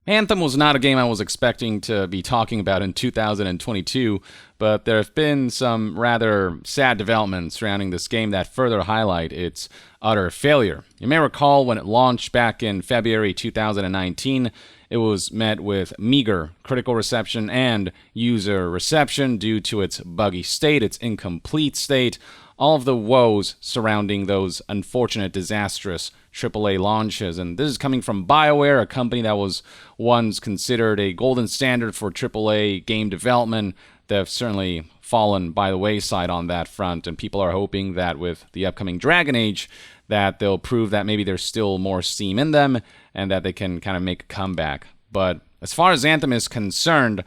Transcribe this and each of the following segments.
Anthem was not a game I was expecting to be talking about in 2022, but there have been some rather sad developments surrounding this game that further highlight its utter failure. You may recall when it launched back in February 2019, it was met with meager critical reception and user reception due to its buggy state, its incomplete state, all of the woes surrounding those unfortunate, disastrous AAA launches. And this is coming from BioWare, a company that was once considered a golden standard for AAA game development. They've certainly fallen by the wayside on that front, and people are hoping that with the upcoming Dragon Age, that they'll prove that maybe there's still more steam in them and that they can kind of make a comeback. But as far as Anthem is concerned,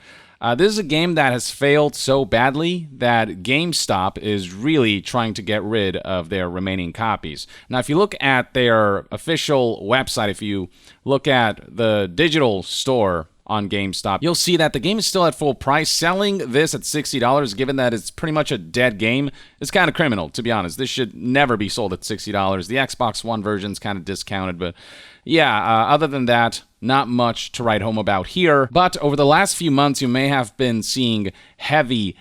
this is a game that has failed so badly that GameStop is really trying to get rid of their remaining copies. Now, if you look at their official website, if you look at the digital store on GameStop, you'll see that the game is still at full price. Selling this at $60, given that it's pretty much a dead game, is kind of criminal, to be honest. This should never be sold at $60. The Xbox One version's kind of discounted, but yeah, other than that, not much to write home about here. But over the last few months, you may have been seeing heavy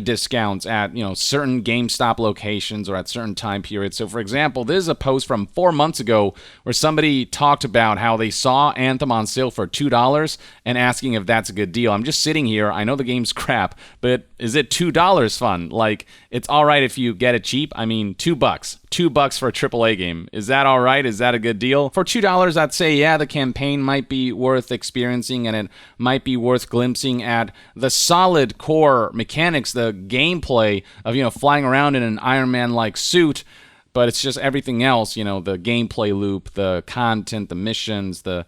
discounts at, certain GameStop locations or at certain time periods. So for example, this is a post from 4 months ago where somebody talked about how they saw Anthem on sale for $2 and asking if that's a good deal. I'm just sitting here, I know the game's crap, but is it $2 fun? Like, it's all right if you get it cheap. I mean, $2 for a AAA game. Is that all right? Is that a good deal? For $2, I'd say, yeah, the campaign might be worth experiencing, and it might be worth glimpsing at the solid core mechanics, the gameplay of, flying around in an Iron Man-like suit, but it's just everything else, the gameplay loop, the content, the missions, the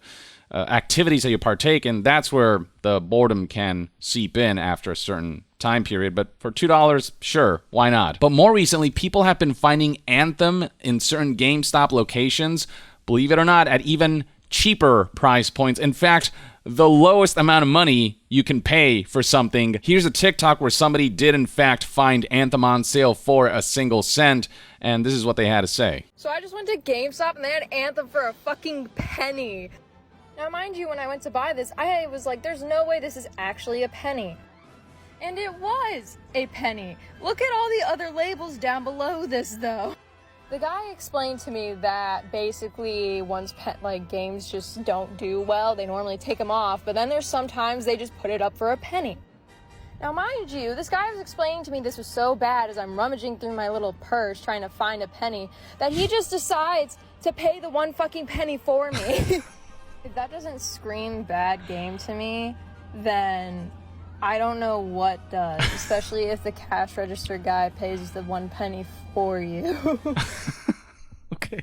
activities that you partake in. That's where the boredom can seep in after a certain time period. But for $2, sure, why not? But more recently, people have been finding Anthem in certain GameStop locations, believe it or not, at even cheaper price points. In fact, the lowest amount of money you can pay for something. Here's a TikTok where somebody did in fact find Anthem on sale for a single cent, and this is what they had to say. So I just went to GameStop and they had Anthem for a fucking penny. Now mind you, when I went to buy this, I was like, there's no way this is actually a penny. And it was a penny. Look at all the other labels down below this though. The guy explained to me that basically once games just don't do well, they normally take them off, but then there's sometimes they just put it up for a penny. Now mind you, this guy was explaining to me this was so bad as I'm rummaging through my little purse trying to find a penny, that he just decides to pay the one fucking penny for me. If that doesn't scream bad game to me, then I don't know what does, especially if the cash register guy pays the 1 penny for you. Okay.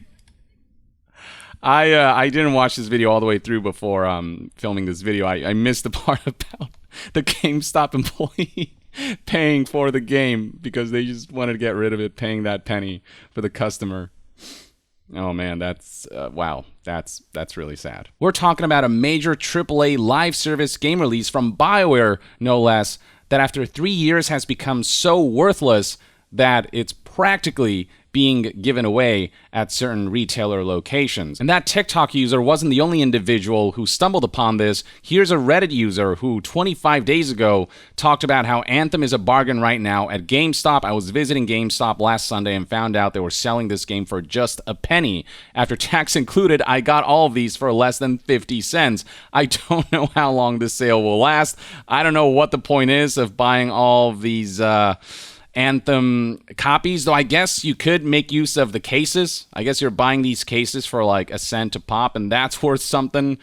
I didn't watch this video all the way through before filming this video. I missed the part about the GameStop employee paying for the game because they just wanted to get rid of it, paying that penny for the customer. Oh man, that's wow. That's really sad. We're talking about a major AAA live service game release from BioWare, no less, that after 3 years has become so worthless that it's practically being given away at certain retailer locations. And that TikTok user wasn't the only individual who stumbled upon this. Here's a Reddit user who 25 days ago talked about how Anthem is a bargain right now at GameStop. I was visiting GameStop last Sunday and found out they were selling this game for just a penny. After tax included, I got all of these for less than 50 cents. I don't know how long this sale will last. I don't know what the point is of buying all of these Anthem copies, though I guess you could make use of the cases. I guess you're buying these cases for like a cent a pop, and that's worth something.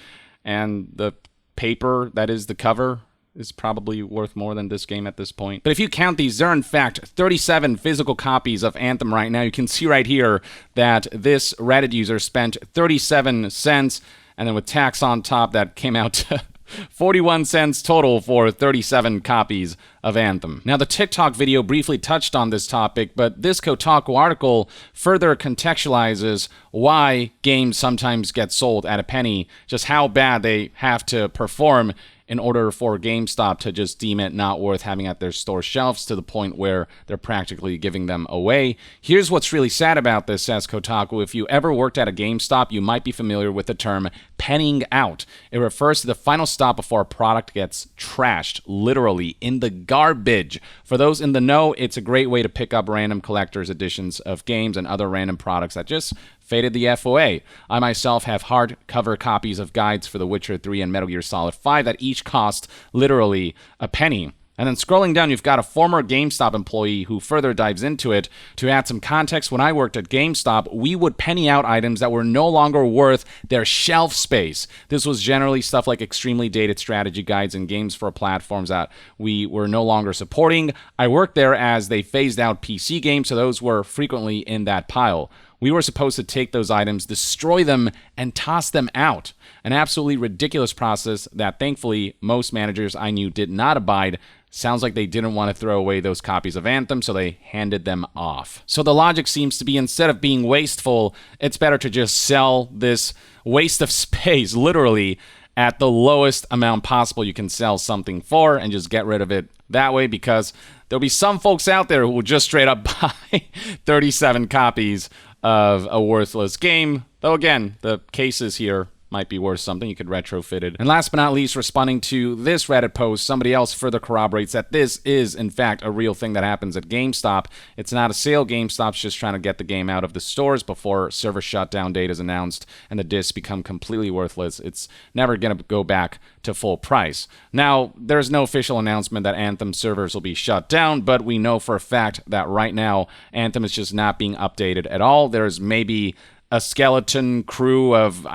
And the paper that is the cover is probably worth more than this game at this point. But if you count these, there are in fact 37 physical copies of Anthem right now. You can see right here that this Reddit user spent 37 cents, and then with tax on top, that came out to 41 cents total for 37 copies of Anthem. Now, the TikTok video briefly touched on this topic, but this Kotaku article further contextualizes why games sometimes get sold at a penny, just how bad they have to perform in order for GameStop to just deem it not worth having at their store shelves to the point where they're practically giving them away. Here's what's really sad about this, says Kotaku. If you ever worked at a GameStop, you might be familiar with the term penning out. It refers to the final stop before a product gets trashed, literally in the garbage. For those in the know, it's a great way to pick up random collector's editions of games and other random products that just faded the FOA. I myself have hardcover copies of guides for The Witcher 3 and Metal Gear Solid 5 that each cost literally a penny. And then scrolling down, you've got a former GameStop employee who further dives into it. To add some context, when I worked at GameStop, we would penny out items that were no longer worth their shelf space. This was generally stuff like extremely dated strategy guides and games for platforms that we were no longer supporting. I worked there as they phased out PC games, so those were frequently in that pile. We were supposed to take those items, destroy them, and toss them out. An absolutely ridiculous process that thankfully most managers I knew did not abide. Sounds like they didn't want to throw away those copies of Anthem, so they handed them off. So the logic seems to be, instead of being wasteful, it's better to just sell this waste of space, literally, at the lowest amount possible you can sell something for and just get rid of it that way, because there'll be some folks out there who will just straight up buy 37 copies of a worthless game. Though again, the cases here might be worth something. You could retrofit it. And last but not least, responding to this Reddit post, somebody else further corroborates that this is, in fact, a real thing that happens at GameStop. It's not a sale. GameStop's just trying to get the game out of the stores before server shutdown date is announced and the discs become completely worthless. It's never going to go back to full price. Now, there's no official announcement that Anthem servers will be shut down, but we know for a fact that right now, Anthem is just not being updated at all. There's maybe a skeleton crew of,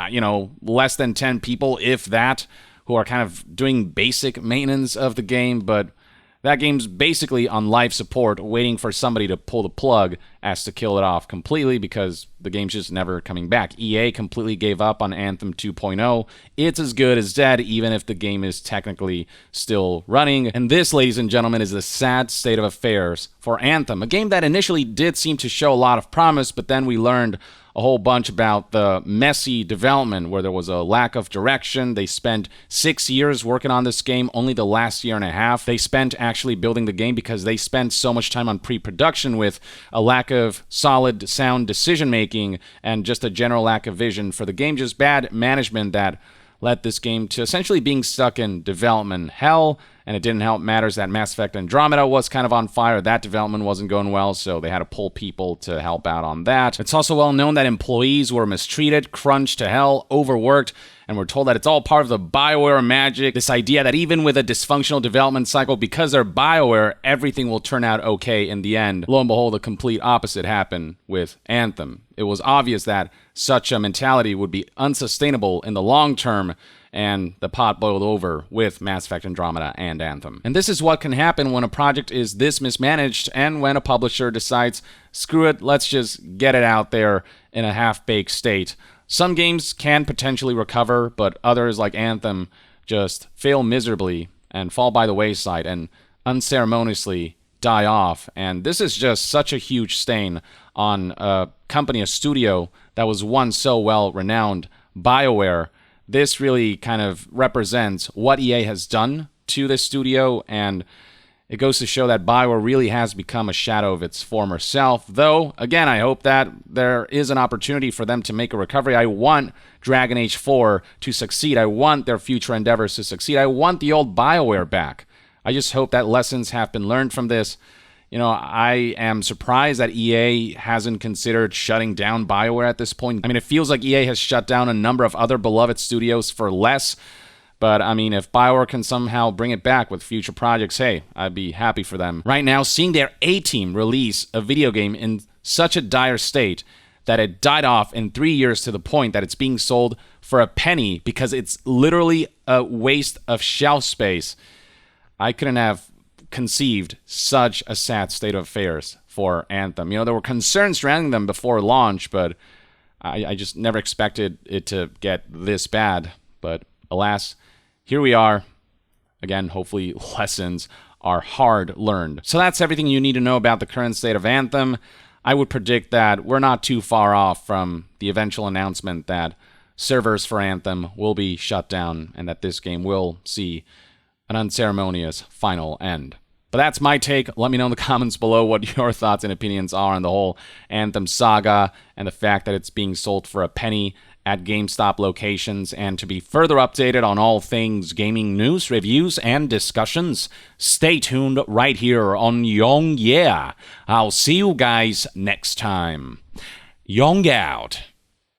less than 10 people, if that, who are kind of doing basic maintenance of the game, but that game's basically on life support, waiting for somebody to pull the plug as to kill it off completely, because the game's just never coming back. EA completely gave up on Anthem 2.0. It's as good as dead, even if the game is technically still running. And this, ladies and gentlemen, is the sad state of affairs for Anthem, a game that initially did seem to show a lot of promise, but then we learned a whole bunch about the messy development where there was a lack of direction. They spent 6 years working on this game, only the last year and a half they spent actually building the game, because they spent so much time on pre-production with a lack of solid sound decision-making and just a general lack of vision for the game. Just bad management that led this game to essentially being stuck in development hell. And it didn't help matters that Mass Effect Andromeda was kind of on fire. That development wasn't going well, so they had to pull people to help out on that. It's also well known that employees were mistreated, crunched to hell, overworked, and we're told that it's all part of the BioWare magic. This idea that even with a dysfunctional development cycle, because they're BioWare, everything will turn out okay in the end. Lo and behold, the complete opposite happened with Anthem. It was obvious that such a mentality would be unsustainable in the long term, and the pot boiled over with Mass Effect Andromeda and Anthem. And this is what can happen when a project is this mismanaged and when a publisher decides, screw it, let's just get it out there in a half-baked state. Some games can potentially recover, but others, like Anthem, just fail miserably and fall by the wayside and unceremoniously die off. And this is just such a huge stain on a company, a studio that was once so well renowned, BioWare. This really kind of represents what EA has done to this studio, and it goes to show that BioWare really has become a shadow of its former self. Though, again, I hope that there is an opportunity for them to make a recovery. I want Dragon Age 4 to succeed. I want their future endeavors to succeed. I want the old BioWare back. I just hope that lessons have been learned from this. I am surprised that EA hasn't considered shutting down BioWare at this point. I mean, it feels like EA has shut down a number of other beloved studios for less. But, I mean, if BioWare can somehow bring it back with future projects, hey, I'd be happy for them. Right now, seeing their A-team release a video game in such a dire state that it died off in 3 years to the point that it's being sold for a penny because it's literally a waste of shelf space, I couldn't have conceived such a sad state of affairs for Anthem. There were concerns surrounding them before launch, but I just never expected it to get this bad. But alas, here we are. Again, hopefully lessons are hard learned. So that's everything you need to know about the current state of Anthem. I would predict that we're not too far off from the eventual announcement that servers for Anthem will be shut down and that this game will see an unceremonious final end. But that's my take. Let me know in the comments below what your thoughts and opinions are on the whole Anthem saga and the fact that it's being sold for a penny at GameStop locations. And to be further updated on all things gaming news, reviews, and discussions, stay tuned right here on Yong Yeah. I'll see you guys next time. Yong out.